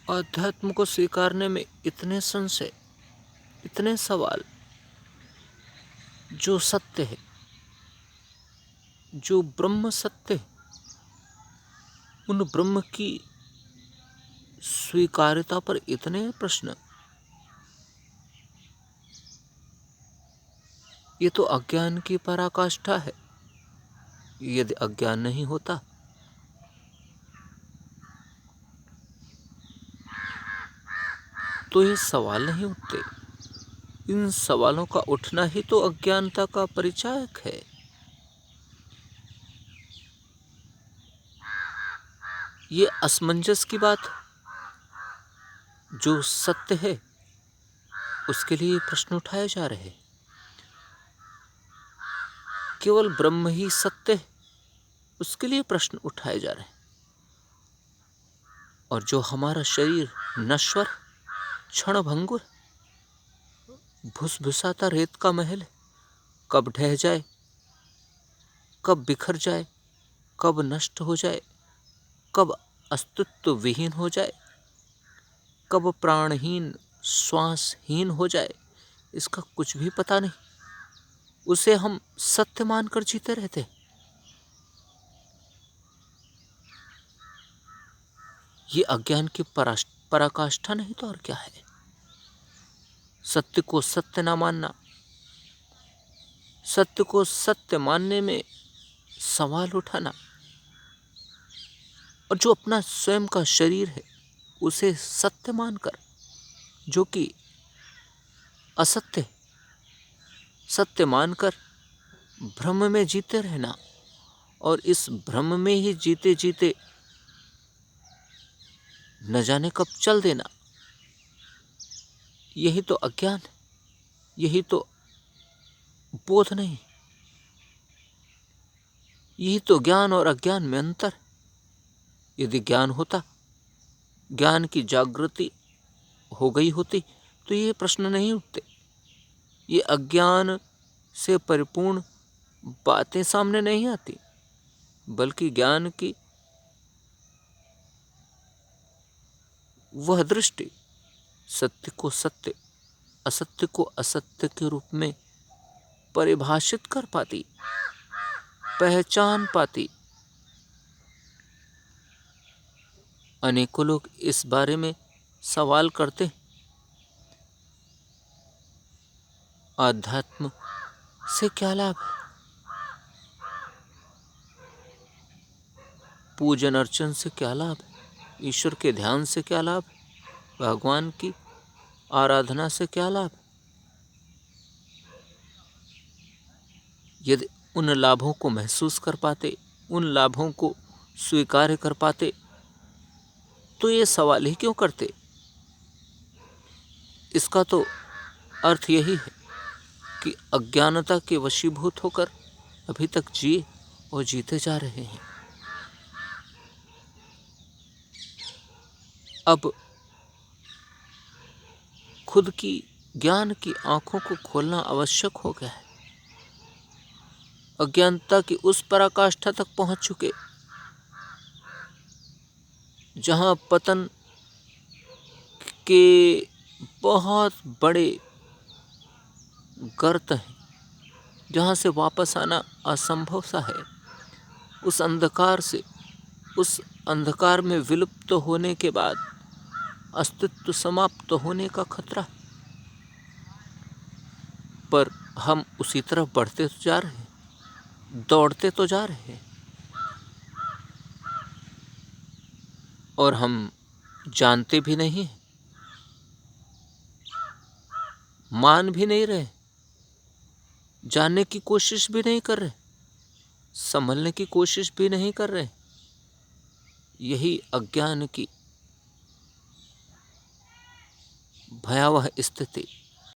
अध्यात्म को स्वीकारने में इतने संशय, इतने सवाल। जो सत्य है, जो ब्रह्म सत्य है, उन ब्रह्म की स्वीकार्यता पर इतने प्रश्न, ये तो अज्ञान की पराकाष्ठा है। यदि अज्ञान नहीं होता तो ये सवाल नहीं उठते। इन सवालों का उठना ही तो अज्ञानता का परिचायक है। ये असमंजस की बात है। जो सत्य है उसके लिए प्रश्न उठाए जा रहे हैं। केवल ब्रह्म ही सत्य है, उसके लिए प्रश्न उठाए जा रहे हैं। और जो हमारा शरीर नश्वर, क्षणभंगुर, भुसभुसाता रेत का महल है, कब ढह जाए, कब बिखर जाए, कब नष्ट हो जाए, कब अस्तित्व विहीन हो जाए, कब प्राणहीन, श्वासहीन हो जाए, इसका कुछ भी पता नहीं। उसे हम सत्य मानकर जीते रहते हैं। ये अज्ञान की पराकाष्ठा नहीं तो और क्या है। सत्य को सत्य ना मानना, सत्य को सत्य मानने में सवाल उठाना, और जो अपना स्वयं का शरीर है उसे सत्य मानकर, जो कि असत्य है, सत्य मानकर भ्रम में जीते रहना, और इस भ्रम में ही जीते जीते न जाने कब चल देना, यही तो अज्ञान है। यही तो बोध नहीं। यही तो ज्ञान और अज्ञान में अंतर। यदि ज्ञान होता, ज्ञान की जागृति हो गई होती तो ये प्रश्न नहीं उठते। ये अज्ञान से परिपूर्ण बातें सामने नहीं आती, बल्कि ज्ञान की वह दृष्टि सत्य को सत्य, असत्य को असत्य के रूप में परिभाषित कर पाती, पहचान पाती। अनेकों लोग इस बारे में सवाल करते हैं, आध्यात्म से क्या लाभ है, पूजन अर्चन से क्या लाभ है, ईश्वर के ध्यान से क्या लाभ है, भगवान की आराधना से क्या लाभ है। यदि उन लाभों को महसूस कर पाते, उन लाभों को स्वीकार कर पाते, तो ये सवाल ही क्यों करते। इसका तो अर्थ यही है कि अज्ञानता के वशीभूत होकर अभी तक जिए और जीते जा रहे हैं। अब खुद की ज्ञान की आंखों को खोलना आवश्यक हो गया है। अज्ञानता की उस पराकाष्ठा तक पहुंच चुके जहां पतन के बहुत बड़े गर्त हैं, जहां से वापस आना असंभव सा है। उस अंधकार से, उस अंधकार में विलुप्त होने के बाद अस्तित्व समाप्त होने का खतरा। पर हम उसी तरफ बढ़ते तो जा रहे हैं, दौड़ते तो जा रहे हैं, और हम जानते भी नहीं हैं, मान भी नहीं रहे, जानने की कोशिश भी नहीं कर रहे, संभलने की कोशिश भी नहीं कर रहे। यही अज्ञान की भयावह स्थिति